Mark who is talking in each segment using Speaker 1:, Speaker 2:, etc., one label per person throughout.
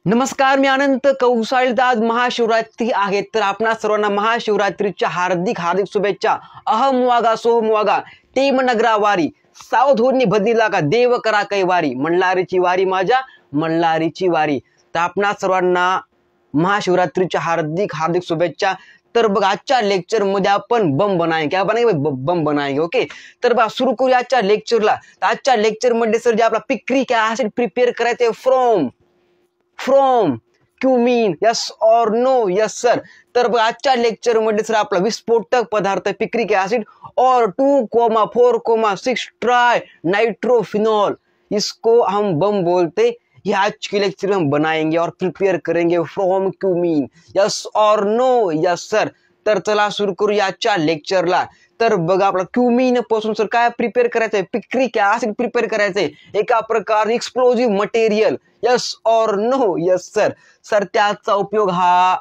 Speaker 1: नमस्कार, मी अनंत कौसाळी. आज महाशिवरात्री आहे, तर आपणा सर्वांना महाशिवरात्रीच्या हार्दिक हार्दिक शुभेच्छा. अहम वागा सोहम वागा टीम नगरा वारी, सावधूनी भदीला का देव करा कैवारी, मल्हारीची वारी माझ्या मल्हारीची वारी. तर आपणा सर्वांना महाशिवरात्रीच्या हार्दिक हार्दिक शुभेच्छा. तर बघ, आजच्या लेक्चर मध्ये आपण बम बनाएंगे. क्या बनाएंगे? बम बनाएंगे. ओके, तर बघा सुरू करूया आजच्या लेक्चरला. आजच्या लेक्चर मध्ये सर जे आपला पिक्री काय असेल प्रिपेअर करायचे फ्रॉम क्युमीन, यस और नो? Yes sir. तर बघा आजच्या लेक्चर मध्ये सर आपला विस्फोटक पदार्थ पिक्रिक ऍसिड और 2,4,6 ट्राई नाइट्रोफिनॉल, इसको हम बम बोलते. ये आज के लेक्चर में हम बनाएंगे और प्रिपेयर करेंगे फ्रॉम क्युमीन. यस और नो? Yes sir. तर चला सुरू करूया आजच्या लेक्चरला. तर बघा आपला क्युमीन पासून सर काय प्रिपेअर करायचंय? पिक्रिक ऍसिड प्रिपेअर करायचंय, एका प्रकार एक्सप्लोजिव्ह मटेरियल. यस और नो? Yes sir. सर त्याचा उपयोग हा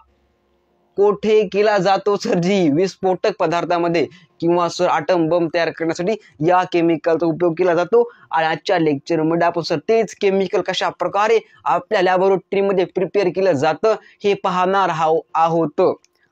Speaker 1: कोठे केला जातो सर? जी विस्फोटक पदार्थामध्ये किंवा सर आटम बम तयार करण्यासाठी या केमिकलचा उपयोग केला जातो. आणि आजच्या लेक्चर मध्ये आपण सर तेच केमिकल कशा प्रकारे आपल्या लॅबोरेटरी मध्ये प्रिपेअर केलं जातं हे पाहणार आहोत.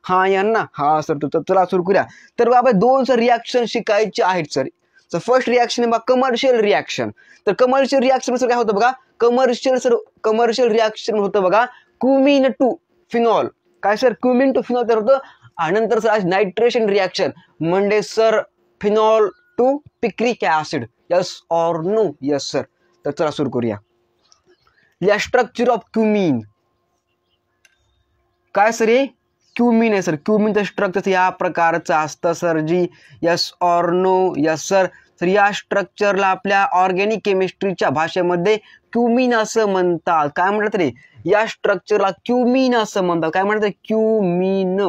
Speaker 1: हा यांना हा सर. तर चला सुरू करूया. तर बाबा दोन सर रिॲक्शन शिकायचे आहेत सर. तर फर्स्ट रिॲक्शन बघा कमर्शियल रिॲक्शन. तर कमर्शियल रिॲक्शन सर काय होतं बघा? कमर्शियल रिॲक्शन होतं बघा क्युमीन टू फिनॉल. काय सर? क्युमीन टू फिनॉल तयार होतं. आणि नंतर सर नायट्रेशन रिॲक्शन म्हणजे sir phenol to picric acid. Yes और नो? Yes sir. तर चला सुरू करूया. या स्ट्रक्चर ऑफ क्युमीन काय सर? हे क्युमीन आहे सर. क्युमीनचं स्ट्रक्चर या प्रकारचं असतं सर जी. यस और नो? Yes sir. तर या स्ट्रक्चरला आपल्या ऑर्गॅनिक केमिस्ट्रीच्या भाषेमध्ये क्युमीन असं म्हणतात. काय म्हणतात रे? या स्ट्रक्चरला क्युमीन असं म्हणतात. काय म्हणतात? क्युमीन.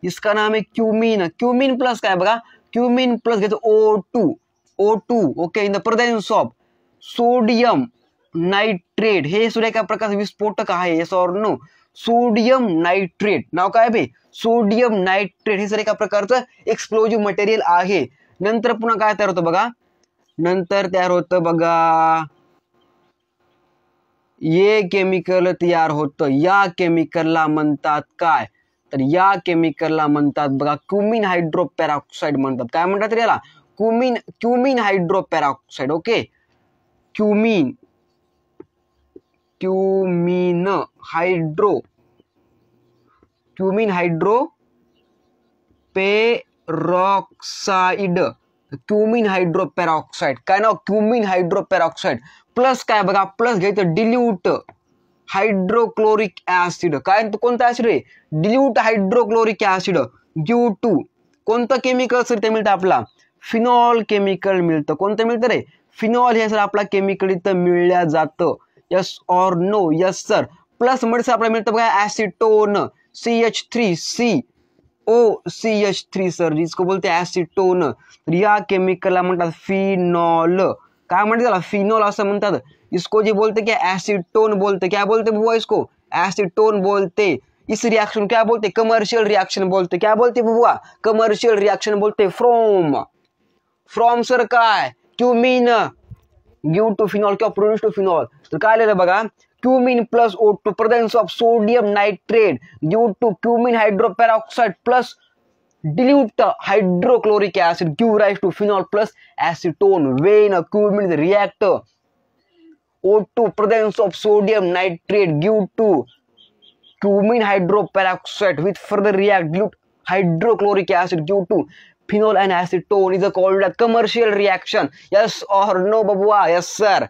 Speaker 1: इसका नाम आहे क्युमीन. क्युमीन प्लस काय बघा? क्युमीन प्लस घेतो O2. Okay, in the presence of sodium nitrate. हे सुद्धा एका प्रकारचं विस्फोटक आहे. यस और नो? सोडियम नायट्रेट नाव काय बे? सोडियम नायट्रेट हे सर एका प्रकारचं एक्सप्लोजिव्ह मटेरियल आहे. नंतर पुन्हा काय तयार होतं बघा? नंतर तयार होतं बघा हे केमिकल तयार होतं. या केमिकलला म्हणतात काय? तर या केमिकलला म्हणतात बघा क्युमीन हायड्रोपेरॉक्साइड म्हणतात. काय म्हणतात रे याला? क्युमीन हायड्रोपेरॉक्साइड. ओके, क्युमीन हायड्रोपेरॉक्साइड. काय नाव? क्युमीन हायड्रोपेरॉक्साइड प्लस काय बघा? प्लस घ्यायचं डिल्यूट हायड्रोक्लोरिक ऍसिड. काय कोणता ऍसिड आहे? Dilute hydrochloric acid due to कोणतं केमिकल सर? ते मिळतं आपला फिनॉल केमिकल मिळतं. कोणतं मिळतं रे? फिनॉल हे सर आपला केमिकल इथं मिळल्या जातं. यस और नो? Yes sir. प्लस मध्ये आपल्याला मिळतं बघा ऍसिटोन CH3COCH3 सर, जिसको बोलते ऍसिटोन. तर या केमिकलला म्हणतात फिनॉल. काय म्हणते त्याला? फिनॉल असं म्हणतात. इसको जी बोलते क्या? एसीटोन बोलते. क्या बोलते बुआ? इसको एसीटोन बोलते. इस रिएक्शन क्या बोलते? कमर्शियल रिएक्शन बोलते. क्या बोलते बुआ? कमर्शियल रिएक्शन बोलते. फ्रॉम सर काय? क्युमीन गिव टू फिनॉल किंवा प्रोड्यूस टू फिनॉल. तर काय आलेलं बघा? Cumene plus O2 presence of sodium nitrate due to cumene hydroperoxide plus dilute hydrochloric acid give rise to phenol plus acetone. When a cumin react O2 presence of sodium nitrate give to cumin hydroperoxide with further react dilute hydrochloric acid give to phenol and acetone is called a commercial reaction. Yes or no babua? Yes sir.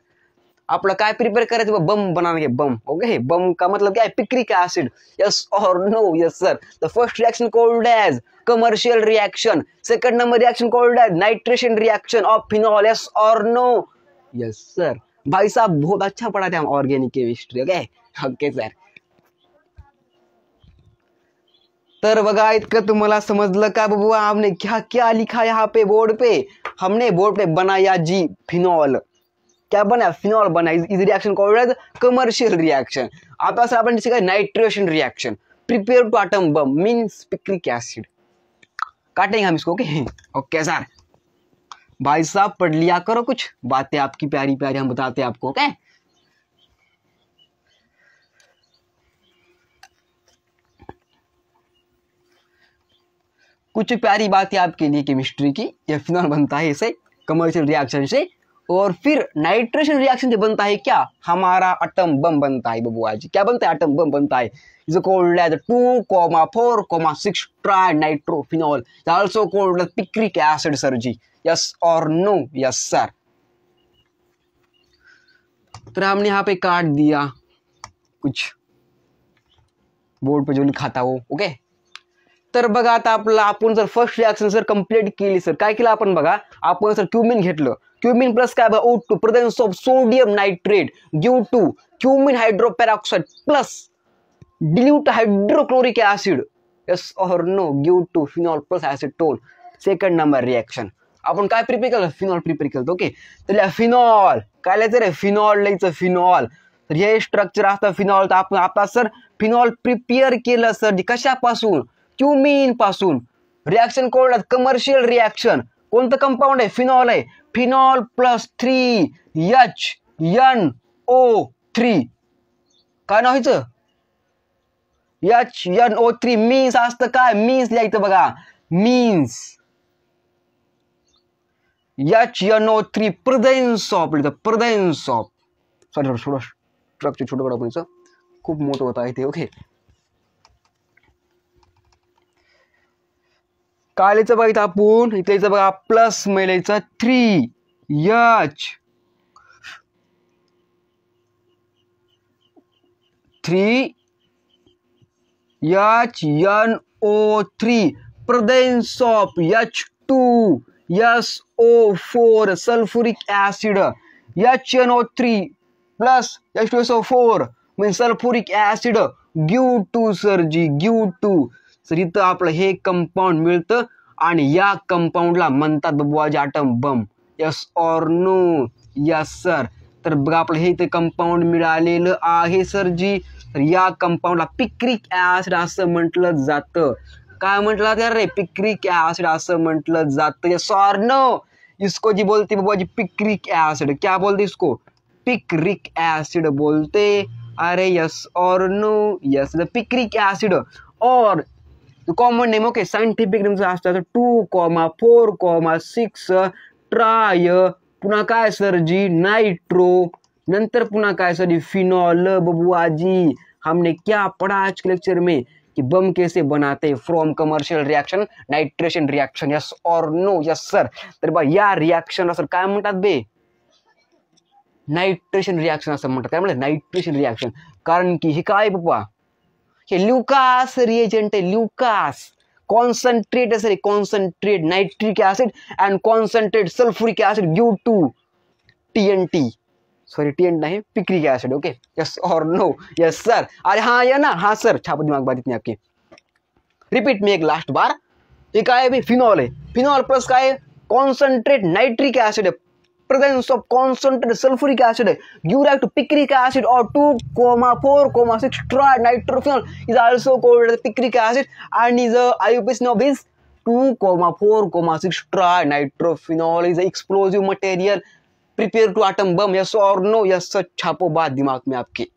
Speaker 1: आपला काय prepare करायचं? बम बनाने. बम. Okay, बम का मतलब क्या है? Picric acid. Yes और no? Yes sir. The first reaction called as commercial reaction. Second number reaction called as nitration reaction of phenol. Yes और नो? Yes sir. भाई साहब बहुत अच्छा पढ़ाते हैं हम organic chemistry. Okay okay sir. तर बघा इतकं तुम्हाला समजलं का बबुआ? हमने क्या क्या लिखा यहाँ पे बोर्ड पे? हमने बोर्ड पे बनाया जी फिनॉल. क्या बना? फिनॉल बना. इस reaction called as commercial reaction. आता सर आपण शिकाय nitration reaction. Prepare to atom bomb means picric acid. काटेंगे हम इसको. Okay okay sir. भाई साहब पढ़ लिया करो कुछ बातें आपकी प्यारी प्यारी, हम बताते हैं आपको. ओके कुछ प्यारी बात है आपके लिए केमिस्ट्री की। यह फिनॉल बनता है इसे कमर्शियल रिएक्शन से, और फिर नाइट्रेशन रिएक्शन से बनता है क्या, हमारा एटम बम बनता है बबुआ जी। क्या बनता है, एटम बम बनता है। Is called as 2,4,6 tri nitrophenol, also called picric acid sir ji. Yes और नो? Yes sir. तो हमने यहाँ पे काट दिया कुछ बोर्ड पे जो लिखा था वो, ओके। तर बघा आता आपला आपण जर फर्स्ट रिएक्शन सर कंप्लीट केली सर, काय केलं आपण बघा, आपण सर क्युमिन घेतलं, क्युमिन प्लस काय बघा O2 presence of sodium nitrate give to cumene hydroperoxide plus dilute hydrochloric acid, yes or no, give to phenol plus acetone. Second number reaction आपण काय प्रिपेअर केलं, फिनॉल प्रिपेअर केलं, okay. तर phenol काय लिहायचं रे, phenol लिहायचं, फिनॉल। तर हे स्ट्रक्चर असतं फिनॉल। तर आपण आता सर फिनॉल प्रिपेअर केलं सर कशापासून, क्युमिन पासून। रिएक्शन कोड कमर्शियल रिएक्शन, कोणतं कंपाऊंड आहे, फिनॉल आहे। फिनॉल प्लस 3HNO3 काय नाव व्हायचं, HNO3 मीन्स असतं काय, मीन्स लिहायचं बघा, means HNO3 presence of, presence of, sorry थोडं स्ट्रक्चर छोटं बघा, खूप मोठं होतं आहे ते, ओके। काय लिहायचं बघा इथं आपण, इथं लिहायचं बघा प्लस लिहायचं 3HNO3 presence of H2SO4 sulphuric acid, HNO3 plus H2SO4 म्हणजे sulphuric acid give to sir ji, give to sir. इथं आपलं हे कंपाऊंड मिळतं आणि या कंपाऊंडला म्हणतात बबुआजी एटम बम। यस और नो? Yes sir. तर बघा आपलं हे इथे कंपाऊंड मिळालेलं आहे सर जी। तर या कंपाऊंडला पिक्रिक ऍसिड असं म्हटलं जातं। काय म्हटलं जातं रे, पिक्रिक ऍसिड असं म्हटलं जातं। यस और नो? इसको जी बोलते बबुआजी पिक्रिक ऍसिड। क्या बोलते इसको, पिक्रिक ऍसिड बोलते। अरे यस और no? Yes, the picric acid. और common name, okay, scientific name असतं 2,4,6 ट्राय, पुन्हा काय सर जी, नाइट्रो, नंतर पुन्हा काय सर जी, फिनॉल। बबुआजी हमने क्या पढ़ा आज के लेक्चर में कि बम कैसे बनाते from commercial reaction, nitration reaction. Yes और नो? Yes sir. तर बा या रिएक्शनला सर काय म्हणतात बे, नाइट्रेशन रिएक्शन असं म्हणतात। काय म्हणतात, नाइट्रेशन रिएक्शन, कारण की हे काय बाबा, हे ल्युकास रिएजंट आहे, Lucas. Concentrate sir, concentrate nitric acid and concentrate sulphuric acid give to TNT, sorry TNT नहीं, पिक्रिक एसिड, ओके। यस और नो? Yes sir. अरे हाँ या ना, हाँ सर, छापो दिमाग बात इतनी आपकी। रिपीट में एक लास्ट बार, ये क्या है, फिनॉल है, फिनॉल प्लस क्या है, कॉन्सन्ट्रेट नाइट्रिक एसिड है, presence of concentrated sulfuric acid give rise to picric acid or 2,4,6 trinitrophenol is also called picric acid and is a IUPAC of is 2,4,6 trinitrophenol is an explosive material prepare to atom bomb। yes or no? yes sir, छापो बात दिमाग में आपके।